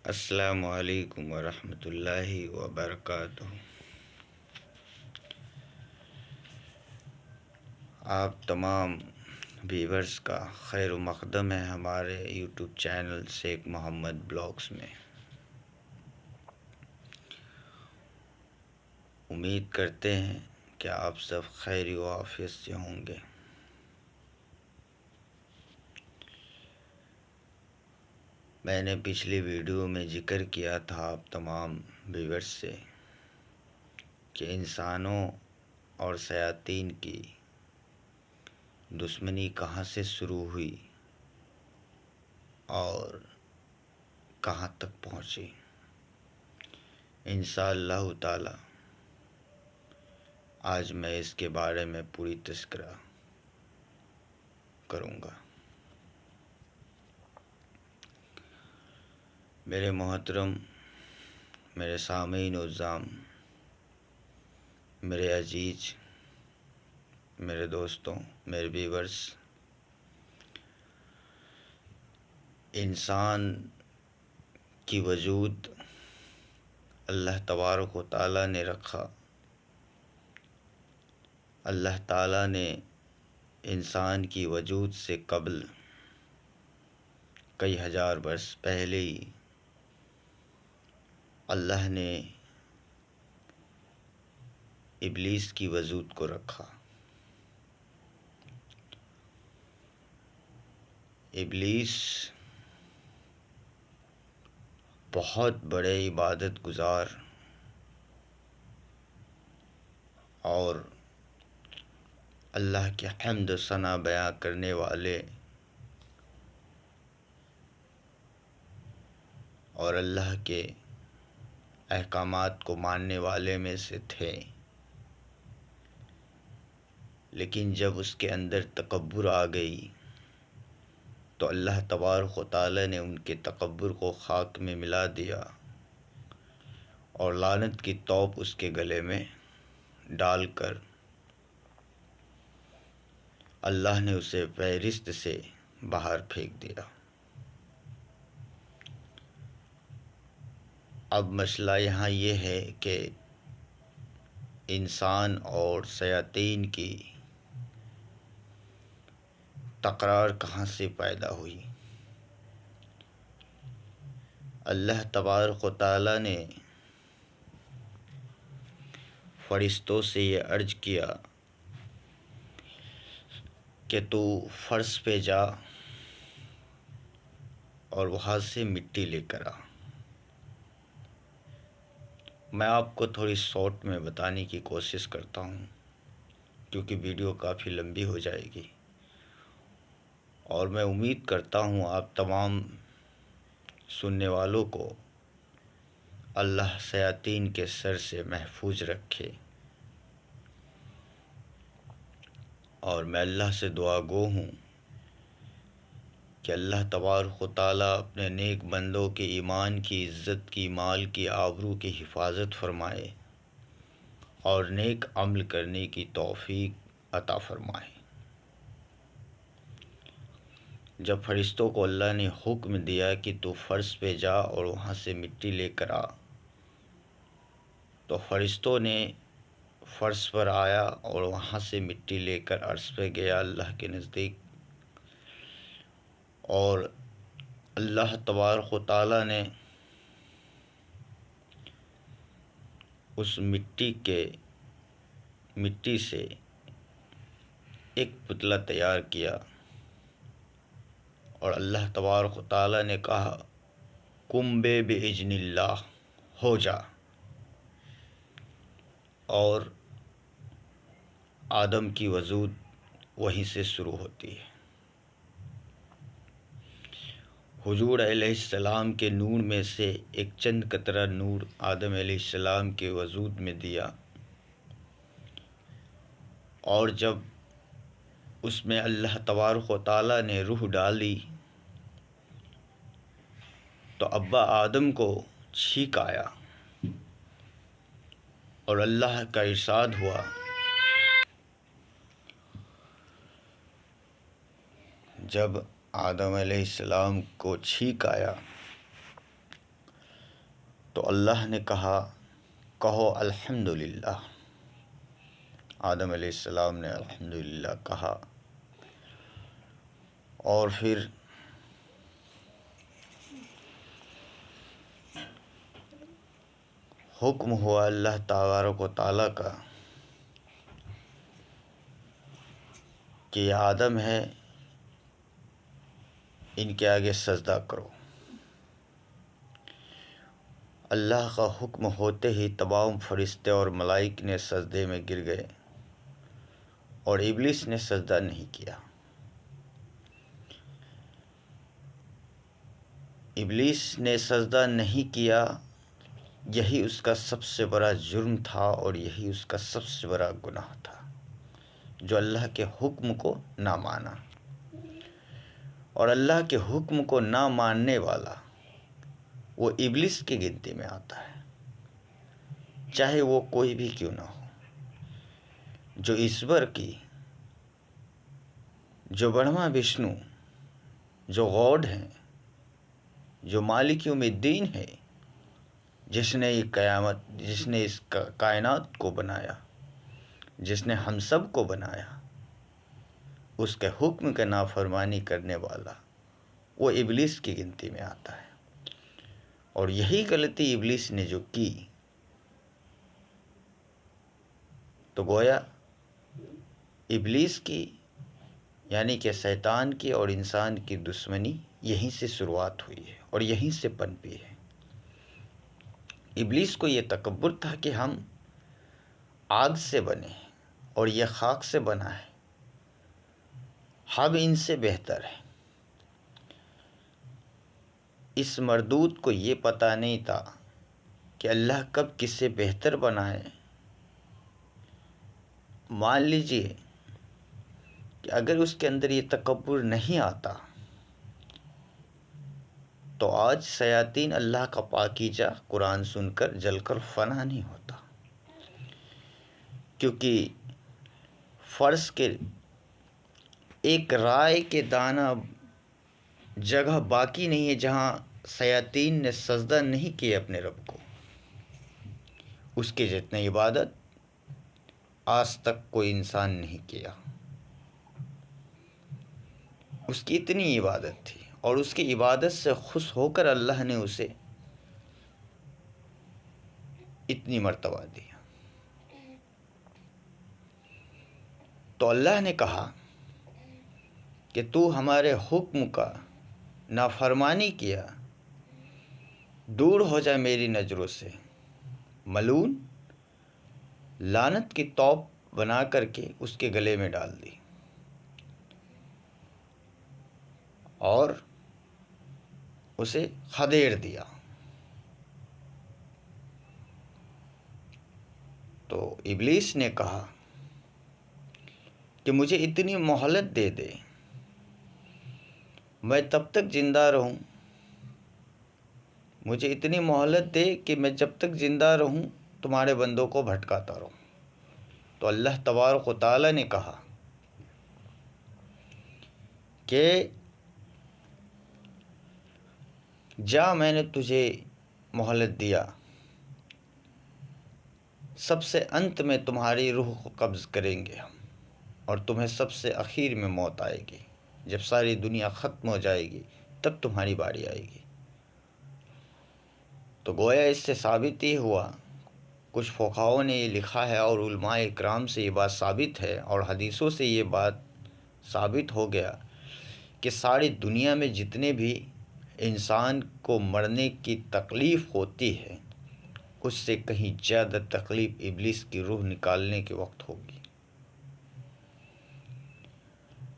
السلام علیکم ورحمۃ اللہ وبرکاتہ۔ آپ تمام ویورز کا خیر و مقدم ہے ہمارے یوٹیوب چینل شیخ محمد بلاگس میں۔ امید کرتے ہیں کہ آپ سب خیر و عافیت سے ہوں گے۔ میں نے پچھلی ویڈیو میں ذکر کیا تھا آپ تمام ویورز سے کہ انسانوں اور شیاطین کی دشمنی کہاں سے شروع ہوئی اور کہاں تک پہنچی۔ انشاءاللہ تعالی آج میں اس کے بارے میں پوری تذکرہ کروں گا۔ میرے محترم، میرے سامعین عزام، میرے عزیز، میرے دوستوں، میرے ویورز، انسان کی وجود اللہ تبارک و تعالیٰ نے رکھا۔ اللہ تعالیٰ نے انسان کی وجود سے قبل کئی ہزار برس پہلے ہی اللہ نے ابلیس کی وجود کو رکھا۔ ابلیس بہت بڑے عبادت گزار اور اللہ کے حمد و ثنا بیان کرنے والے اور اللہ کے احکامات کو ماننے والے میں سے تھے، لیکن جب اس کے اندر تکبر آ گئی تو اللہ تبارک و تعالی نے ان کے تکبر کو خاک میں ملا دیا اور لعنت کی توپ اس کے گلے میں ڈال کر اللہ نے اسے فہرست سے باہر پھینک دیا۔ اب مسئلہ یہاں یہ ہے کہ انسان اور شیاطین کی تکرار کہاں سے پیدا ہوئی۔ اللہ تبارک و تعالی نے فرشتوں سے یہ عرض کیا کہ تو فرش پہ جا اور وہاں سے مٹی لے کر آ۔ میں آپ کو تھوڑی شارٹ میں بتانے کی کوشش کرتا ہوں کیونکہ ویڈیو کافی لمبی ہو جائے گی، اور میں امید کرتا ہوں آپ تمام سننے والوں کو اللہ شیاطین کے شر سے محفوظ رکھے، اور میں اللہ سے دعا گو ہوں کہ اللہ تبارک و تعالیٰ اپنے نیک بندوں کے ایمان کی، عزت کی، مال کی، آبرو کی حفاظت فرمائے اور نیک عمل کرنے کی توفیق عطا فرمائے۔ جب فرشتوں کو اللہ نے حکم دیا کہ تو فرش پہ جا اور وہاں سے مٹی لے کر آ، تو فرشتوں نے فرش پر آیا اور وہاں سے مٹی لے کر عرش پہ گیا اللہ کے نزدیک، اور اللہ تبارک و تعالیٰ نے اس مٹی سے ایک پتلا تیار کیا، اور اللہ تبارک و تعالیٰ نے کہا قم بِإِذْنِ اللہ، ہو جا، اور آدم کی وجود وہیں سے شروع ہوتی ہے۔ حضور علیہ السلام کے نور میں سے ایک چند قطرہ نور آدم علیہ السلام کے وجود میں دیا، اور جب اس میں اللہ تبارک و تعالیٰ نے روح ڈالی تو ابا آدم کو چھینک آیا، اور اللہ کا ارشاد ہوا جب آدم علیہ السلام کو چھینک آیا تو اللہ نے کہا کہو الحمدللہ۔ آدم علیہ السلام نے الحمدللہ کہا، اور پھر حکم ہوا اللہ تبارک و تعالیٰ کا کہ یہ آدم ہے، ان کے آگے سجدہ کرو۔ اللہ کا حکم ہوتے ہی تمام فرشتے اور ملائک نے سجدے میں گر گئے، اور ابلیس نے سجدہ نہیں کیا۔ ابلیس نے سجدہ نہیں کیا، یہی اس کا سب سے بڑا جرم تھا، اور یہی اس کا سب سے بڑا گناہ تھا، جو اللہ کے حکم کو نہ مانا۔ اور اللہ کے حکم کو نہ ماننے والا وہ ابلیس کی گنتی میں آتا ہے، چاہے وہ کوئی بھی کیوں نہ ہو۔ جو ایشور کی، جو برہما وشنو، جو گاڈ ہیں، جو مالک یوم الدین ہے، جس نے اس کائنات کو بنایا، جس نے ہم سب کو بنایا، اس کے حکم کا نافرمانی کرنے والا وہ ابلیس کی گنتی میں آتا ہے۔ اور یہی غلطی ابلیس نے جو کی، تو گویا ابلیس کی یعنی کہ شیطان کی اور انسان کی دشمنی یہیں سے شروعات ہوئی ہے اور یہیں سے پنپی ہے۔ ابلیس کو یہ تکبر تھا کہ ہم آگ سے بنے اور یہ خاک سے بنا ہے، ہم ان سے بہتر ہیں۔ اس مردود کو یہ پتہ نہیں تھا کہ اللہ کب کس سے بہتر بنائے۔ مان لیجئے کہ اگر اس کے اندر یہ تکبر نہیں آتا تو آج شیاطین اللہ کا پاکیزہ قرآن سن کر جل کر فنا نہیں ہوتا، کیونکہ فرض کے ایک رائے کے دانہ جگہ باقی نہیں ہے جہاں شیاطین نے سجدہ نہیں کیا اپنے رب کو۔ اس کے جتنے عبادت آج تک کوئی انسان نہیں کیا۔ اس کی اتنی عبادت تھی، اور اس کی عبادت سے خوش ہو کر اللہ نے اسے اتنی مرتبہ دیا۔ تو اللہ نے کہا کہ تو ہمارے حکم کا نافرمانی کیا، دور ہو جائے میری نظروں سے۔ ملعون لعنت کی توپ بنا کر کے اس کے گلے میں ڈال دی، اور اسے خدیر دیا۔ تو ابلیس نے کہا کہ مجھے اتنی مہلت دے دے، میں تب تک زندہ رہوں، مجھے اتنی مہلت دے کہ میں جب تک زندہ رہوں تمہارے بندوں کو بھٹکاتا رہوں۔ تو اللہ تبارک و تعالیٰ نے کہا کہ جا، میں نے تجھے مہلت دیا، سب سے انت میں تمہاری روح کو قبض کریں گے ہم، اور تمہیں سب سے اخیر میں موت آئے گی۔ جب ساری دنیا ختم ہو جائے گی تب تمہاری باری آئے گی۔ تو گویا اس سے ثابت ہی ہوا، کچھ فقہاؤں نے یہ لکھا ہے اور علماء اکرام سے یہ بات ثابت ہے اور حدیثوں سے یہ بات ثابت ہو گیا کہ ساری دنیا میں جتنے بھی انسان کو مرنے کی تکلیف ہوتی ہے، اس سے کہیں زیادہ تکلیف ابلیس کی روح نکالنے کے وقت ہوگی۔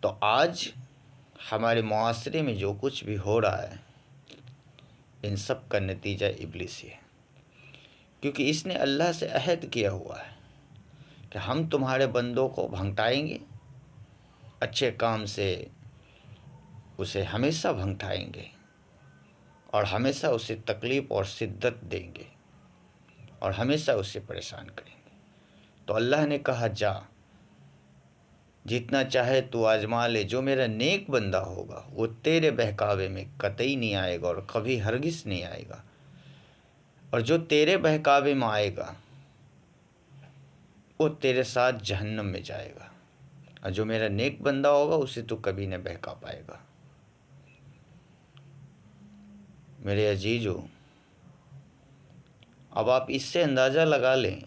تو آج ہمارے معاشرے میں جو کچھ بھی ہو رہا ہے، ان سب کا نتیجہ ابلیس ہی ہے، کیونکہ اس نے اللہ سے عہد کیا ہوا ہے کہ ہم تمہارے بندوں کو بھنگٹائیں گے، اچھے کام سے اسے ہمیشہ بھنگٹائیں گے، اور ہمیشہ اسے تکلیف اور شدت دیں گے، اور ہمیشہ اسے پریشان کریں گے۔ تو اللہ نے کہا جا، جتنا چاہے تو آزما لے، جو میرا نیک بندہ ہوگا وہ تیرے بہکاوے میں قطعی نہیں آئے گا اور کبھی ہرگز نہیں آئے گا۔ اور جو تیرے بہکاوے میں آئے گا وہ تیرے ساتھ جہنم میں جائے گا، اور جو میرا نیک بندہ ہوگا اسے تو کبھی نہ بہکا پائے گا۔ میرے عزیزو، اب آپ اس سے اندازہ لگا لیں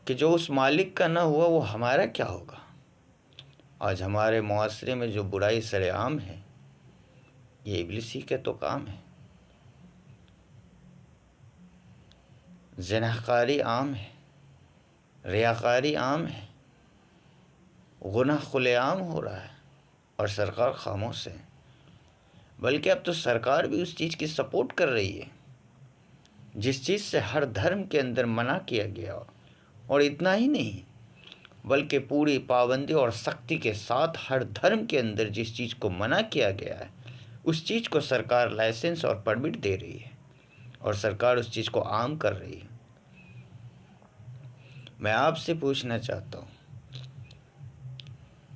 کہ جو اس مالک کا نہ ہوا وہ ہمارا کیا ہوگا۔ آج ہمارے معاشرے میں جو برائی سر عام ہے، یہ ابلیس ہی کے تو کام ہے۔ زناکاری عام ہے، ریاکاری عام ہے، گناہ کھلے عام ہو رہا ہے، اور سرکار خاموش ہے۔ بلکہ اب تو سرکار بھی اس چیز کی سپورٹ کر رہی ہے جس چیز سے ہر دھرم کے اندر منع کیا گیا، اور اتنا ہی نہیں بلکہ پوری پابندی اور سختی کے ساتھ ہر دھرم کے اندر جس چیز کو منع کیا گیا ہے اس چیز کو سرکار لائسنس اور پرمٹ دے رہی ہے، اور سرکار اس چیز کو عام کر رہی ہے۔ میں آپ سے پوچھنا چاہتا ہوں،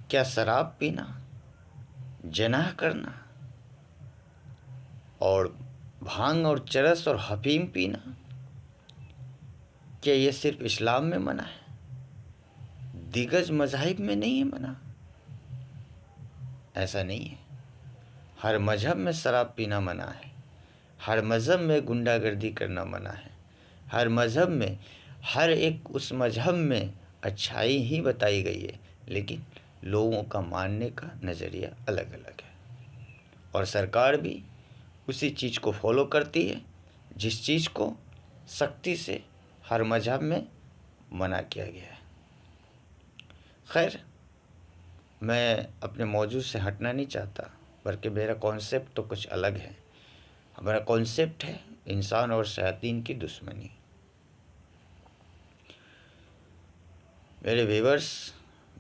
کیا شراب پینا، جناح کرنا اور بھانگ اور چرس اور حفیم پینا، کیا یہ صرف اسلام میں منع ہے؟ دیگر مذاہب میں نہیں ہے منع؟ ایسا نہیں ہے۔ ہر مذہب میں شراب پینا منع ہے، ہر مذہب میں غنڈہ گردی کرنا منع ہے، ہر مذہب میں ہر ایک اس مذہب میں اچھائی ہی بتائی گئی ہے، لیکن لوگوں کا ماننے کا نظریہ الگ الگ ہے، اور سرکار بھی اسی چیز کو فالو کرتی ہے جس چیز کو سختی سے ہر مذہب میں منع کیا گیا ہے۔ خیر، میں اپنے موضوع سے ہٹنا نہیں چاہتا، بلکہ میرا کانسیپٹ تو کچھ الگ ہے۔ ہمارا کانسیپٹ ہے انسان اور شیاطین کی دشمنی۔ میرے ویورز،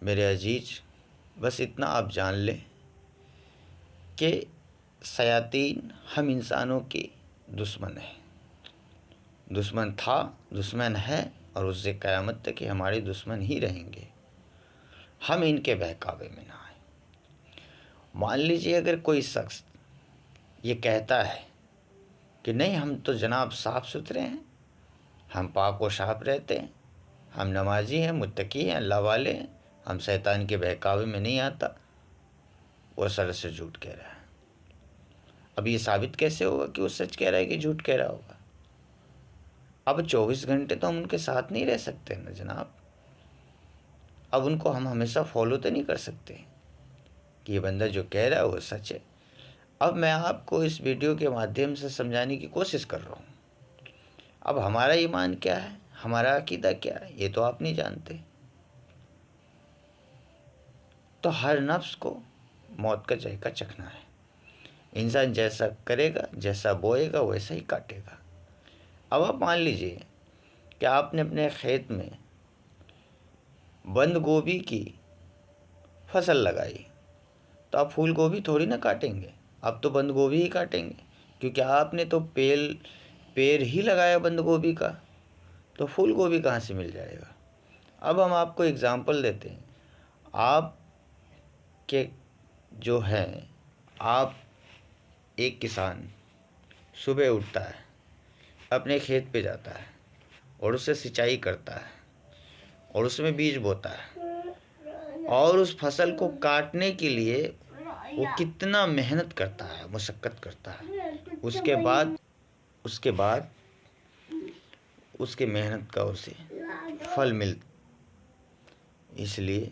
میرے عزیز، بس اتنا آپ جان لیں کہ شیاطین ہم انسانوں کی دشمن ہے، دشمن تھا، دشمن ہے، اور اس سے قیامت تک کہ ہمارے دشمن ہی رہیں گے۔ ہم ان کے بہکاوے میں نہ آئیں۔ مان لیجیے اگر کوئی شخص یہ کہتا ہے کہ نہیں ہم تو جناب صاف ستھرے ہیں، ہم پاک و صاف رہتے ہیں، ہم نمازی ہیں، متقی ہیں، اللہ والے ہیں، ہم شیطان کے بہکاوے میں نہیں آتا، وہ سراسر جھوٹ کہہ رہا ہے۔ اب یہ ثابت کیسے ہوگا کہ وہ سچ کہہ رہا ہے کہ جھوٹ کہہ رہا ہوگا؟ اب 24 گھنٹے تو ہم ان کے ساتھ نہیں رہ سکتے نا جناب۔ اب ان کو ہم ہمیشہ فالو تو نہیں کر سکتے کہ یہ بندہ جو کہہ رہا ہے وہ سچ ہے۔ اب میں آپ کو اس ویڈیو کے مادھیم سے سمجھانے کی کوشش کر رہا ہوں۔ اب ہمارا ایمان کیا ہے، ہمارا عقیدہ کیا ہے، یہ تو آپ نہیں جانتے۔ تو ہر نفس کو موت کا ذائقہ چکھنا ہے۔ انسان جیسا کرے گا، جیسا بوئے گا ویسا ہی کاٹے گا۔ اب آپ مان لیجئے کہ آپ نے اپنے کھیت میں بند گوبھی کی فصل لگائی، تو آپ پھول گوبھی تھوڑی نہ کاٹیں گے، آپ تو بند گوبھی ہی کاٹیں گے، کیونکہ آپ نے تو پیر ہی لگایا بند گوبھی کا، تو پھول گوبھی کہاں سے مل جائے گا۔ اب ہم آپ کو اگزامپل دیتے ہیں۔ آپ کے جو ہے، آپ ایک کسان صبح اٹھتا ہے، اپنے کھیت پہ جاتا ہے اور اسے سینچائی کرتا ہے اور اس میں بیج بوتا ہے، اور اس فصل کو کاٹنے کے لیے وہ کتنا محنت کرتا ہے، مشقت کرتا ہے، اس کے بعد اس کے محنت کا اسے پھل ملتا۔ اس لیے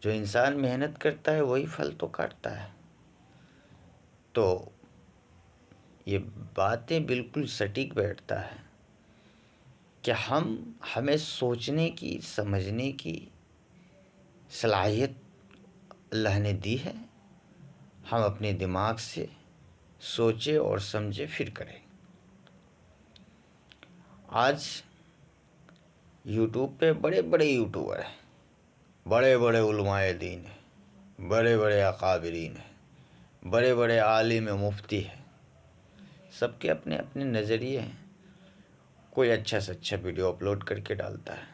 جو انسان محنت کرتا ہے وہی پھل تو کاٹتا ہے۔ تو یہ باتیں بالکل سٹیک بیٹھتا ہے کہ ہمیں سوچنے کی، سمجھنے کی صلاحیت اللہ نے دی ہے۔ ہم اپنے دماغ سے سوچے اور سمجھے پھر کریں۔ آج یوٹیوب پہ بڑے بڑے یوٹیوبر ہیں، بڑے بڑے علماء دین ہیں، بڑے بڑے اکابرین ہیں، بڑے بڑے عالم مفتی ہیں، سب کے اپنے اپنے نظریے ہیں۔ کوئی اچھا سے اچھا ویڈیو اپلوڈ کر کے ڈالتا ہے،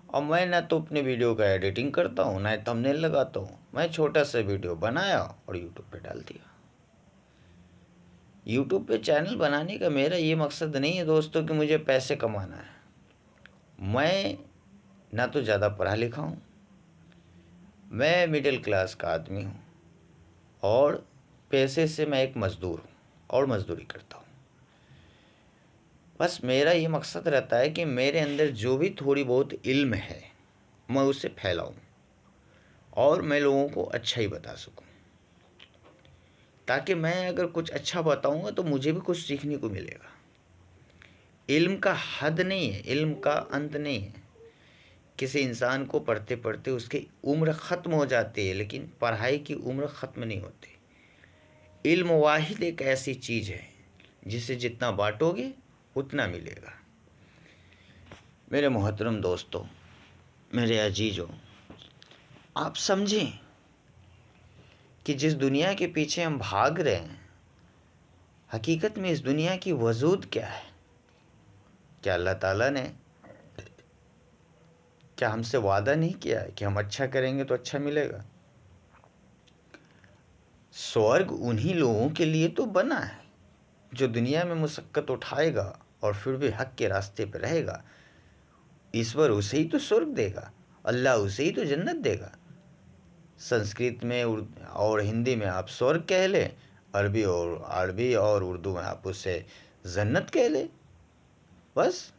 اور میں نہ تو اپنے ویڈیو کا ایڈیٹنگ کرتا ہوں، نہ تھمبنیل لگاتا ہوں، میں چھوٹا سا ویڈیو بنایا اور یوٹیوب پہ ڈال دیا۔ یوٹیوب پہ چینل بنانے کا میرا یہ مقصد نہیں ہے دوستوں کہ مجھے پیسے کمانا ہے. میں نہ تو زیادہ پڑھا لکھا ہوں، میں مڈل کلاس کا آدمی ہوں، اور پیسے سے میں ایک مزدور ہوں اور مزدوری کرتا ہوں. بس میرا یہ مقصد رہتا ہے کہ میرے اندر جو بھی تھوڑی بہت علم ہے میں اسے پھیلاؤں اور میں لوگوں کو اچھا ہی بتا سکوں، تاکہ میں اگر کچھ اچھا بتاؤں گا تو مجھے بھی کچھ سیکھنے کو ملے گا. علم کا حد نہیں ہے، علم کا انت نہیں ہے. کسی انسان کو پڑھتے پڑھتے اس کی عمر ختم ہو جاتی ہے، لیکن پڑھائی کی عمر ختم نہیں ہوتی. علم واحد ایک ایسی چیز ہے جسے جتنا بانٹو گے اتنا ملے گا. میرے محترم دوستوں، میرے عزیزوں، آپ سمجھیں کہ جس دنیا کے پیچھے ہم بھاگ رہے ہیں، حقیقت میں اس دنیا کی وجود کیا ہے؟ کیا اللہ تعالیٰ نے کیا ہم سے وعدہ نہیں کیا ہے کہ ہم اچھا کریں گے تو اچھا ملے گا؟ سورگ انہی لوگوں کے لیے تو بنا ہے جو دنیا میں مشقت اٹھائے گا اور پھر بھی حق کے راستے پہ رہے گا. ایشور اسے ہی تو سورگ دے گا، اللہ اسے ہی تو جنت دے گا. سنسکرت میں اور ہندی میں آپ سورگ کہہ لیں، عربی اور اردو میں آپ اسے جنت کہہ لیں. بس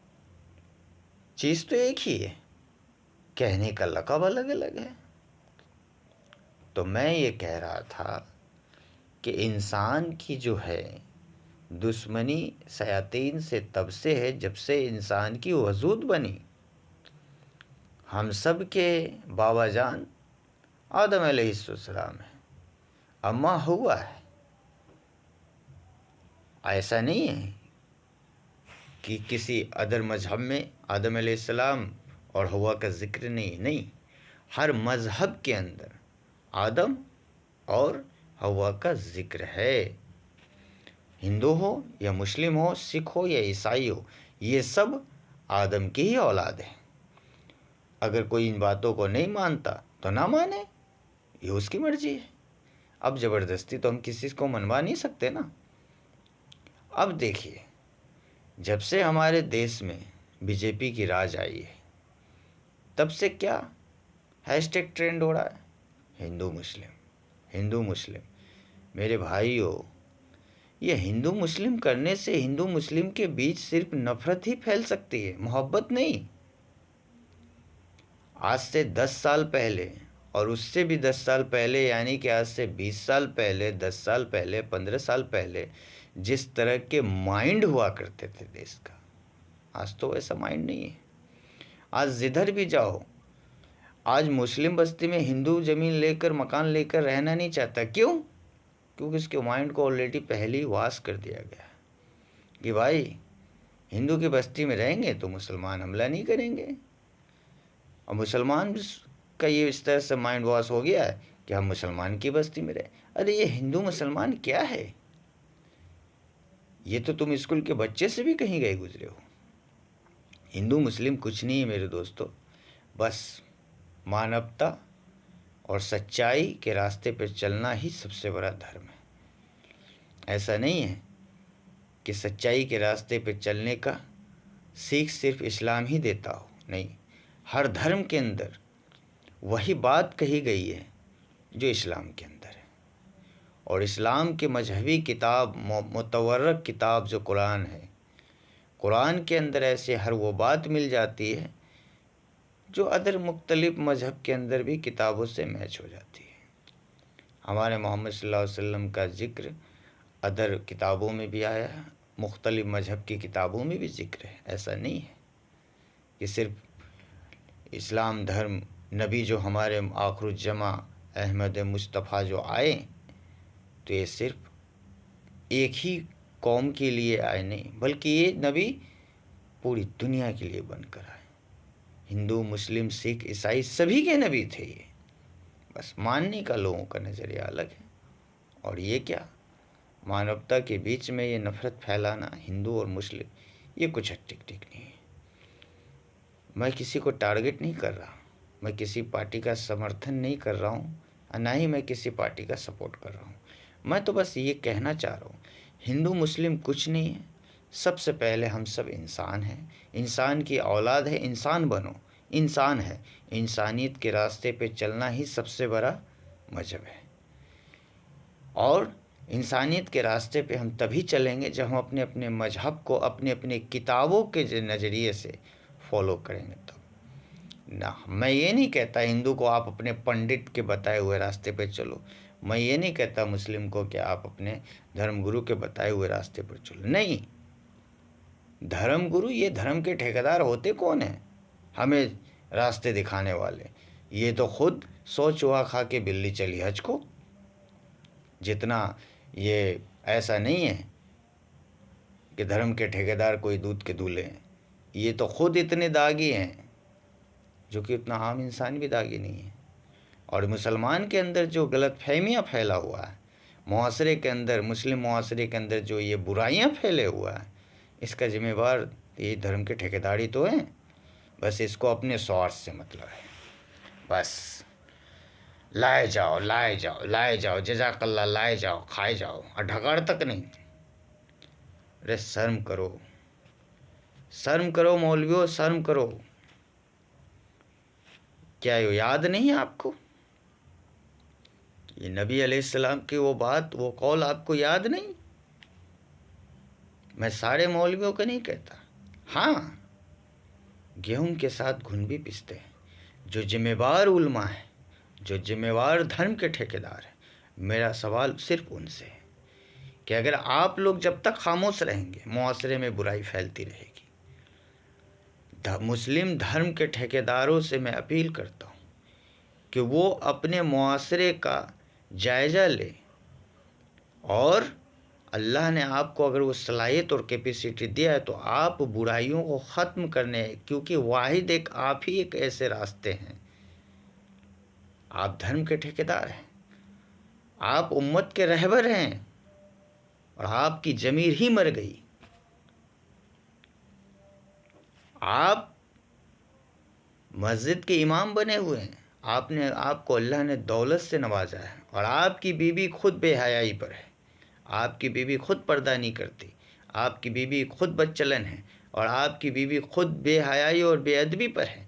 چیز تو ایک ہی ہے، کہنے کا لقب الگ الگ ہے. تو میں یہ کہہ رہا تھا کہ انسان کی جو ہے دشمنی شیاطین سے تب سے ہے جب سے انسان کی وجود بنی. ہم سب کے بابا جان آدم علیہ السلام ہے، اماں ہوا ہے. ایسا نہیں ہے کہ کسی ادر مذہب میں آدم علیہ السلام اور ہوا کا ذکر نہیں. ہر مذہب کے اندر آدم اور ہوا کا ذکر ہے. ہندو ہو یا مسلم ہو، سکھ ہو یا عیسائی ہو، یہ سب آدم کی ہی اولاد ہیں. اگر کوئی ان باتوں کو نہیں مانتا تو نہ مانے، یہ اس کی مرضی ہے. اب زبردستی تو ہم کسی کو منوا نہیں سکتے نا. اب دیکھیے، جب سے ہمارے دیش میں بی جے پی کی راج آئی ہے تب سے کیا ہیش ٹیگ ٹرینڈ ہو رہا ہے؟ ہندو مسلم، ہندو مسلم. میرے بھائیو، یہ ہندو مسلم کرنے سے ہندو مسلم کے بیچ صرف نفرت ہی پھیل سکتی ہے، محبت نہیں. آج سے 10 سال پہلے اور اس سے بھی 10 سال پہلے، یعنی کہ آج سے 20 سال پہلے، 10 سال پہلے، 15 سال پہلے جس طرح کے مائنڈ ہوا کرتے تھے دیش کا، آج تو ایسا مائنڈ نہیں ہے. آج جدھر بھی جاؤ، آج مسلم بستی میں ہندو زمین لے کر مکان لے کر رہنا نہیں چاہتا. کیوں؟ کیونکہ اس کے مائنڈ کو آلریڈی پہلے ہی واس کر دیا گیا کہ بھائی ہندو کی بستی میں رہیں گے تو مسلمان حملہ نہیں کریں گے. اور مسلمان کا یہ اس طرح سے مائنڈ واش ہو گیا ہے کہ ہم مسلمان کی بستی میں رہیں. ارے یہ ہندو مسلمان کیا ہے؟ یہ تو تم اسکول کے بچے سے بھی کہیں گئے گزرے ہو. ہندو مسلم کچھ نہیں ہے میرے دوستو، بس مانوتا اور سچائی کے راستے پہ چلنا ہی سب سے بڑا دھرم ہے. ایسا نہیں ہے کہ سچائی کے راستے پہ چلنے کا سیکھ صرف اسلام ہی دیتا ہو، نہیں. ہر دھرم کے اندر وہی بات کہی گئی ہے جو اسلام کے اندر ہے. اور اسلام کے مذہبی کتاب، متورک کتاب جو قرآن ہے، قرآن کے اندر ایسے ہر وہ بات مل جاتی ہے جو ادر مختلف مذہب کے اندر بھی کتابوں سے میچ ہو جاتی ہے. ہمارے محمد صلی اللہ علیہ وسلم کا ذکر ادر کتابوں میں بھی آیا ہے، مختلف مذہب کی کتابوں میں بھی ذکر ہے. ایسا نہیں ہے کہ صرف اسلام دھرم نبی جو ہمارے آخر الجمع احمد مصطفیٰ جو آئے تو یہ صرف ایک ہی قوم کے لیے آئے نہیں، بلکہ یہ نبی پوری دنیا کے لیے بن کر آئے. ہندو مسلم سکھ عیسائی سبھی کے نبی تھے یہ، بس ماننے کا لوگوں کا نظریہ الگ ہے. اور یہ کیا مانوتا کے بیچ میں یہ نفرت پھیلانا ہندو اور مسلم، یہ کچھ ٹک نہیں ہے. میں کسی کو ٹارگٹ نہیں کر رہا، میں کسی پارٹی کا سمرتھن نہیں کر رہا ہوں، نہ ہی میں کسی پارٹی کا سپورٹ کر رہا ہوں. میں تو بس یہ کہنا چاہ رہا ہوں ہندو مسلم کچھ نہیں ہے، سب سے پہلے ہم سب انسان ہیں، انسان کی اولاد ہے، انسان بنو، انسان ہے، انسانیت کے راستے پہ چلنا ہی سب سے بڑا مذہب ہے۔ اور انسانیت کے راستے پہ ہم تبھی چلیں گے جب ہم اپنے اپنے مذہب کو اپنے اپنے کتابوں کے نظریے سے فالو کریں گے تب۔ نہ، میں یہ نہیں کہتا ہندو کو آپ اپنے پنڈت کے بتائے ہوئے راستے پہ چلو، میں یہ نہیں کہتا مسلم کو کہ آپ اپنے دھرم گرو کے بتائے ہوئے راستے پر چلو، نہیں۔ دھرم گرو یہ دھرم کے ٹھیکیدار ہوتے کون ہیں ہمیں راستے دکھانے والے؟ یہ تو خود سو چوہا کھا کے بلی چلی حج کو۔ جتنا یہ ایسا نہیں ہے کہ دھرم کے ٹھیکیدار کوئی دودھ کے دولے ہیں، یہ تو خود اتنے داغی ہیں جو کہ اتنا عام انسان بھی داغی نہیں ہے۔ اور مسلمان کے اندر جو غلط فہمیاں پھیلا ہوا ہے، معاشرے کے اندر، مسلم معاشرے کے اندر جو یہ برائیاں پھیلے ہوا ہے، اس کا ذمہ دار یہ دھرم کے ٹھیکیداری تو ہیں۔ بس اس کو اپنے سوارتھ سے مطلب ہے، بس لائے جاؤ لائے جاؤ لائے جاؤ، جزاک اللہ، لائے جاؤ کھائے جاؤ، اور ڈھگاڑ تک نہیں۔ ارے شرم کرو، شرم کرو مولویوں، شرم کرو۔ کیا یہ یاد نہیں ہے آپ کو؟ یہ نبی علیہ السلام کی وہ بات، وہ قول آپ کو یاد نہیں؟ میں سارے مولویوں کو نہیں کہتا، ہاں گیہوں کے ساتھ گھن بھی پستے ہیں جو ذمہ دار علماء ہیں، جو ذمہ دار دھرم کے ٹھیکیدار ہیں۔ میرا سوال صرف ان سے ہے کہ اگر آپ لوگ جب تک خاموش رہیں گے معاشرے میں برائی پھیلتی رہے گی۔ مسلم دھرم کے ٹھیکیداروں سے میں اپیل کرتا ہوں کہ وہ اپنے معاشرے کا جائزہ لے، اور اللہ نے آپ کو اگر وہ صلاحیت اور کیپیسٹی دیا ہے تو آپ برائیوں کو ختم کرنے، کیونکہ واحد آپ ہی ایک ایسے راستے ہیں۔ آپ دھرم کے ٹھیکیدار ہیں، آپ امت کے رہبر ہیں، اور آپ کی ضمیر ہی مر گئی۔ آپ مسجد کے امام بنے ہوئے ہیں، آپ کو اللہ نے دولت سے نوازا ہے، اور آپ کی بیوی خود بے حیائی پر ہے، آپ کی بیوی خود پردہ نہیں کرتی، آپ کی بیوی خود بدچلن ہے، اور آپ کی بیوی خود بے حیائی اور بے ادبی پر ہے،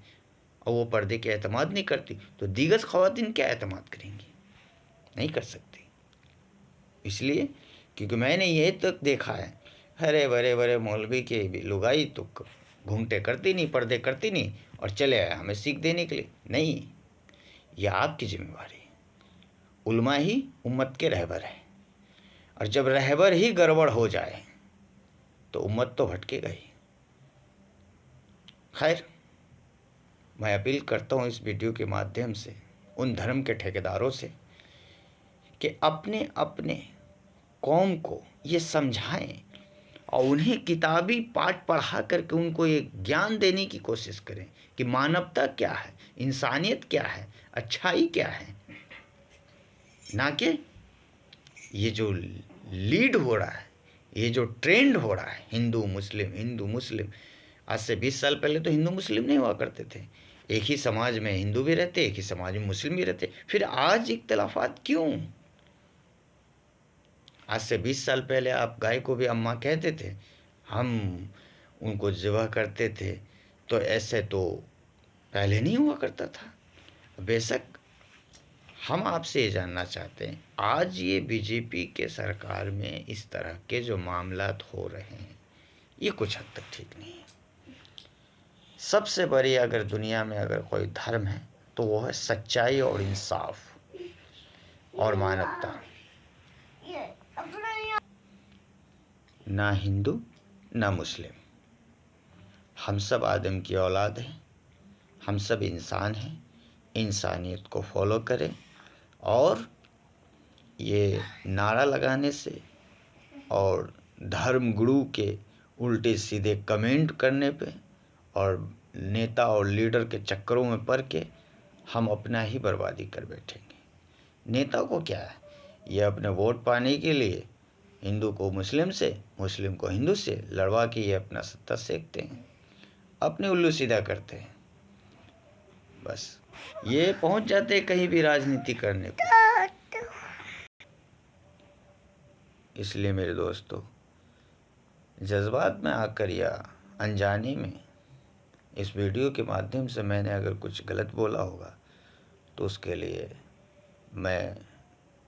اور وہ پردے کے اعتماد نہیں کرتی، تو دیگر خواتین کیا اعتماد کریں گی؟ نہیں کر سکتی۔ اس لیے کیونکہ میں نے یہ تک دیکھا ہے، ارے بڑے بڑے مولوی کے لگائی تو گھونٹے کرتی نہیں، پردے کرتی نہیں، اور چلے آئے ہمیں سیکھ دینے کے لیے۔ نہیں، یہ آپ کی ذمہ داری ہے۔ علماء ہی امت کے رہبر ہیں، اور جب رہبر ہی گڑبڑ ہو جائے تو امت تو بھٹکے گئی۔ خیر، میں اپیل کرتا ہوں اس ویڈیو کے مادھیم سے ان دھرم کے ٹھیکیداروں سے کہ اپنے اپنے قوم کو یہ سمجھائیں، اور انہیں کتابی پاٹھ پڑھا کر کے ان کو یہ گیان دینے کی کوشش کریں کہ مانوتا کیا ہے، انسانیت کیا ہے، اچھائی کیا ہے۔ نہ کہ یہ جو لیڈ ہو رہا ہے، یہ جو ٹرینڈ ہو رہا ہے، ہندو مسلم ہندو مسلم۔ آج سے 20 سال پہلے تو ہندو مسلم نہیں ہوا کرتے تھے، ایک ہی سماج میں ہندو بھی رہتے، ایک ہی سماج میں مسلم بھی رہتے، پھر آج اختلافات کیوں؟ آج سے 20 سال پہلے آپ گائے کو بھی اماں کہتے تھے، ہم ان کو ذبح کرتے تھے، تو ایسے تو پہلے نہیں ہوا کرتا تھا۔ بے شک ہم آپ سے یہ جاننا چاہتے ہیں، آج یہ بی جے پی کے سرکار میں اس طرح کے جو معاملات ہو رہے ہیں، یہ کچھ حد تک ٹھیک نہیں ہے۔ سب سے بڑی اگر دنیا میں اگر کوئی دھرم ہے تو وہ ہے سچائی اور انصاف اور مانوتا۔ نہ ہندو نہ مسلم، ہم سب آدم کی اولاد ہیں، ہم سب انسان ہیں، انسانیت کو فالو کریں، اور یہ نعرہ لگانے سے اور دھرم گرو کے الٹے سیدھے کمنٹ کرنے پہ اور نیتا اور لیڈر کے چکروں میں پڑ کے ہم اپنا ہی بربادی کر بیٹھیں گے۔ نیتا کو کیا ہے، یہ اپنے ووٹ پانے کے لیے ہندو کو مسلم سے، مسلم کو ہندو سے لڑوا کے یہ اپنا ستا سیکھتے ہیں، اپنے الو سیدھا کرتے ہیں، بس یہ پہنچ جاتے کہیں بھی راجنیتی کرنے کو۔ اس لیے میرے دوستو، جذبات میں آ کر یا انجانے میں اس ویڈیو کے مادھیم سے میں نے اگر کچھ غلط بولا ہوگا تو اس کے لیے میں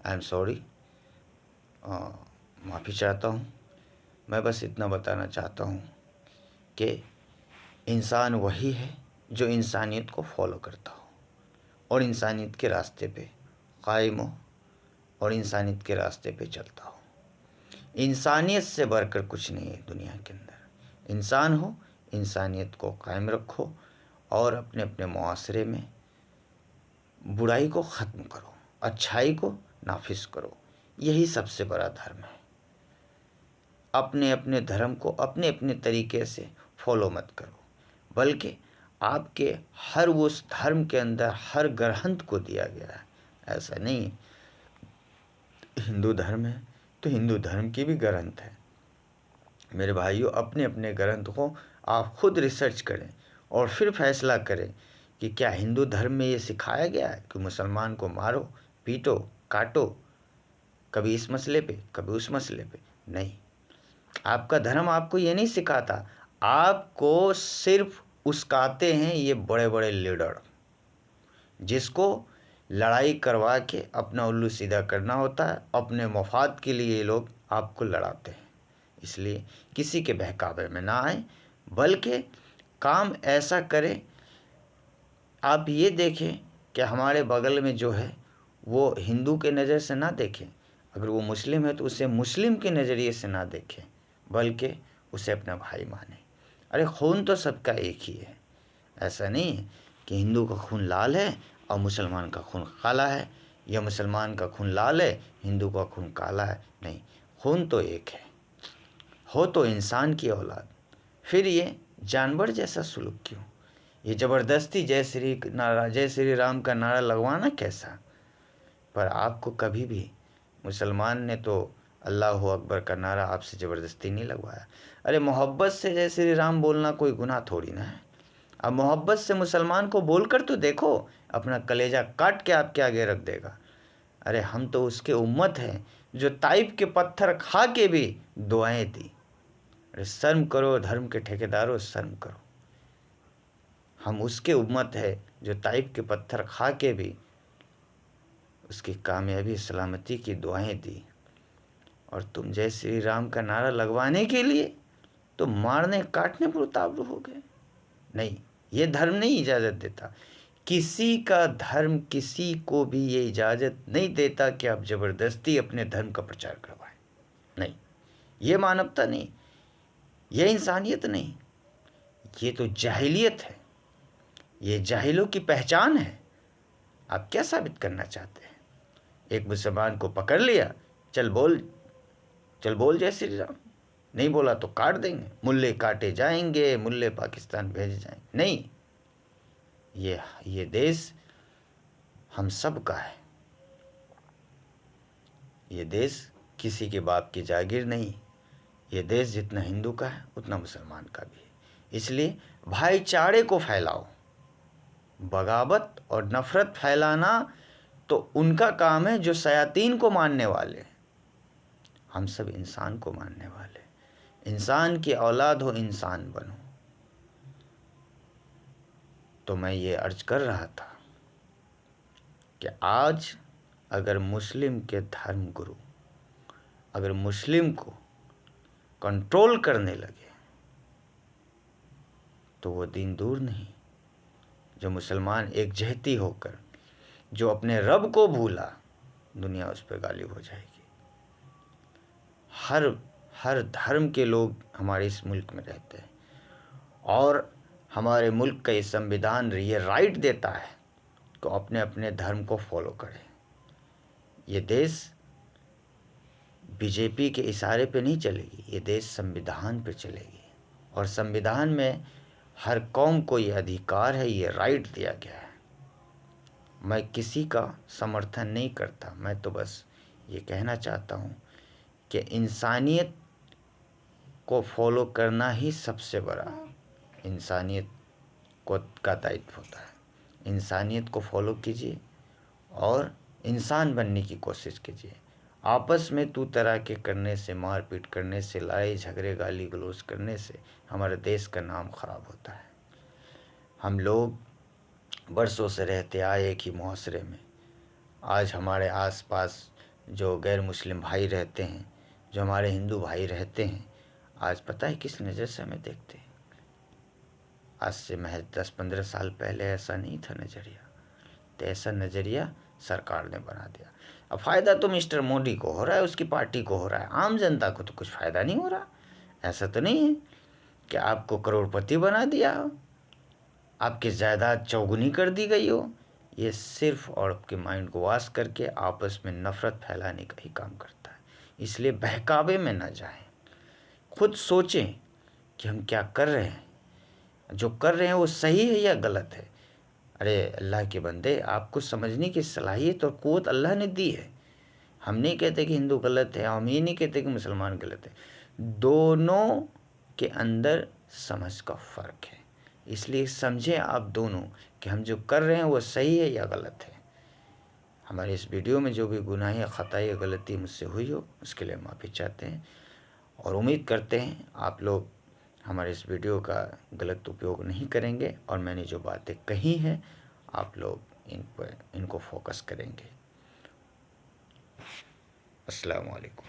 آئی ایم سوری، معافی چاہتا ہوں. میں بس اتنا بتانا چاہتا ہوں کہ انسان وہی ہے جو انسانیت کو فالو کرتا ہو اور انسانیت کے راستے پہ قائم ہو اور انسانیت کے راستے پہ چلتا ہو. انسانیت سے بڑھ کر کچھ نہیں ہے دنیا کے اندر. انسان ہو، انسانیت کو قائم رکھو اور اپنے اپنے معاشرے میں برائی کو ختم کرو، اچھائی کو نافذ کرو. یہی سب سے بڑا دھرم ہے. اپنے اپنے دھرم کو اپنے اپنے طریقے سے فالو مت کرو، بلکہ آپ کے ہر اس دھرم کے اندر ہر گرہنت کو دیا گیا ہے. ایسا نہیں ہندو دھرم ہے تو ہندو دھرم کی بھی گرہنت ہے. میرے بھائیوں، اپنے اپنے گرنتھ کو آپ خود ریسرچ کریں اور پھر فیصلہ کریں کہ کیا ہندو دھرم میں یہ سکھایا گیا ہے کہ مسلمان کو مارو، پیٹو، کاٹو، کبھی اس مسئلے پہ کبھی اس مسئلے پہ. نہیں، آپ کا دھرم آپ کو یہ نہیں سکھاتا. آپ کو صرف اسکاتے ہیں یہ بڑے بڑے لیڈر، جس کو لڑائی کروا کے اپنا الو سیدھا کرنا ہوتا ہے. اپنے مفاد کے لیے یہ لوگ آپ کو لڑاتے ہیں. اس لیے کسی کے بہکاوے میں نہ آئیں، بلکہ کام ایسا کریں. آپ یہ دیکھیں کہ ہمارے بغل میں جو ہے وہ ہندو کے نظر سے نہ دیکھیں. اگر وہ مسلم ہے تو اسے مسلم کے نظریے سے نہ دیکھیں، بلکہ اسے اپنا بھائی مانیں. ارے خون تو سب کا ایک ہی ہے. ایسا نہیں ہے کہ ہندو کا خون لال ہے اور مسلمان کا خون کالا ہے، یا مسلمان کا خون لال ہے ہندو کا خون کالا ہے. نہیں، خون تو ایک ہے. ہو تو انسان کی اولاد، پھر یہ جانور جیسا سلوک کیوں؟ یہ زبردستی جے شری رام کا نعرہ لگوانا کیسا؟ پر آپ کو کبھی بھی مسلمان نے تو اللہ اکبر کا نعرہ آپ سے زبردستی نہیں لگوایا. ارے محبت سے جے شری رام بولنا کوئی گناہ تھوڑی نہ ہے. اب محبت سے مسلمان کو بول کر تو دیکھو، اپنا کلیجہ کاٹ کے آپ کے آگے رکھ دے گا. ارے ہم تو اس کے امت ہیں جو طائف کے پتھر کھا کے بھی دعائیں دی. ارے شرم کرو دھرم کے ٹھیکیداروں، شرم کرو. ہم اس کے امت ہے جو طائف کے پتھر کھا کے بھی اس کی کامیابی سلامتی کی دعائیں دی. اور تم جے شری رام کا نعرہ لگوانے کے لیے تو مارنے کاٹنے پر اتابرو ہو گئے. نہیں، یہ دھرم نہیں اجازت دیتا. کسی کا دھرم کسی کو بھی یہ اجازت نہیں دیتا کہ آپ زبردستی اپنے دھرم کا پرچار کروائیں. نہیں، یہ مانوتا نہیں، یہ انسانیت نہیں، یہ تو جاہلیت ہے. یہ جاہلوں کی پہچان ہے. آپ کیا ثابت کرنا چاہتے ہیں؟ ایک مسلمان کو پکڑ لیا، چل بول جے شری رام. نہیں بولا تو کاٹ دیں گے، ملے کاٹے جائیں گے، ملے پاکستان بھیجے جائیں گے. نہیں، یہ دیش ہم سب کا ہے. یہ دیش کسی کے باپ کی جاگیر نہیں. یہ دیش جتنا ہندو کا ہے اتنا مسلمان کا بھی ہے. اس لیے بھائی چارے کو پھیلاؤ. بغاوت اور نفرت پھیلانا تو ان کا کام ہے جو شیاطین کو ماننے والے. ہم سب انسان کو ماننے والے. انسان کی اولاد ہو، انسان بنو. تو میں یہ عرض کر رہا تھا کہ آج اگر مسلم کے دھرم گرو اگر مسلم کو کنٹرول کرنے لگے تو وہ دین دور نہیں. جو مسلمان ایک جہتی ہو کر جو اپنے رب کو بھولا، دنیا اس پہ غالب ہو جائے گی. ہر دھرم کے لوگ ہمارے اس ملک میں رہتے ہیں، اور ہمارے ملک کا یہ سمویدھان یہ رائٹ دیتا ہے کہ اپنے اپنے دھرم کو فالو کریں. یہ دیش بی جے پی کے اشارے پہ نہیں چلے گی. یہ دیش سمویدھان پہ چلے گی، اور سمویدھان میں ہر قوم کو یہ ادھیکار ہے، یہ رائٹ دیا گیا ہے. میں کسی کا سمرتھن نہیں کرتا. میں تو بس یہ کہنا چاہتا ہوں کہ انسانیت کو فالو کرنا ہی سب سے بڑا انسانیت کا دائتو ہوتا ہے. انسانیت کو فالو کیجیے اور انسان بننے کی کوشش کیجیے. آپس میں تو طرح کے کرنے سے، مار پیٹ کرنے سے، لڑائی جھگڑے گالی گلوچ کرنے سے ہمارے دیش کا نام خراب ہوتا ہے۔ ہم لوگ برسوں سے رہتے آئے ایک ہی معاشرے میں، آج ہمارے آس پاس جو غیر مسلم بھائی رہتے ہیں، جو ہمارے ہندو بھائی رہتے ہیں، آج پتہ ہے کس نظر سے ہمیں دیکھتے ہیں؟ آج سے محض 10-15 سال پہلے ایسا نہیں تھا نظریہ، تو ایسا نظریہ سرکار نے بنا دیا۔ اب فائدہ تو مسٹر مودی کو ہو رہا ہے، اس کی پارٹی کو ہو رہا ہے، عام جنتا کو تو کچھ فائدہ نہیں ہو رہا۔ ایسا تو نہیں ہے کہ آپ کو کروڑ پتی بنا دیا ہو، آپ کی جائیداد چوگنی کر دی گئی ہو۔ یہ صرف اور آپ کے مائنڈ کو واش کر کے آپس میں نفرت پھیلانے کا ہی کام کرتا ہے۔ اس لیے بہکاوے میں نہ جائیں، خود سوچیں کہ ہم کیا کر رہے ہیں، جو کر رہے ہیں وہ صحیح ہے یا غلط ہے۔ ارے اللہ کے بندے، آپ کو سمجھنے کی صلاحیت اور قوت اللہ نے دی ہے۔ ہم نہیں کہتے کہ ہندو غلط ہے، ہم یہ نہیں کہتے کہ مسلمان غلط ہے، دونوں کے اندر سمجھ کا فرق ہے۔ اس لیے سمجھیں آپ دونوں کہ ہم جو کر رہے ہیں وہ صحیح ہے یا غلط ہے۔ ہمارے اس ویڈیو میں جو بھی گناہ یا خطا یا غلطی مجھ سے ہوئی ہو، اس کے لیے معافی چاہتے ہیں، اور امید کرتے ہیں آپ لوگ ہمارے اس ویڈیو کا غلط اپیوگ نہیں کریں گے، اور میں نے جو باتیں کہی ہیں آپ لوگ ان کو فوکس کریں گے۔ السلام علیکم۔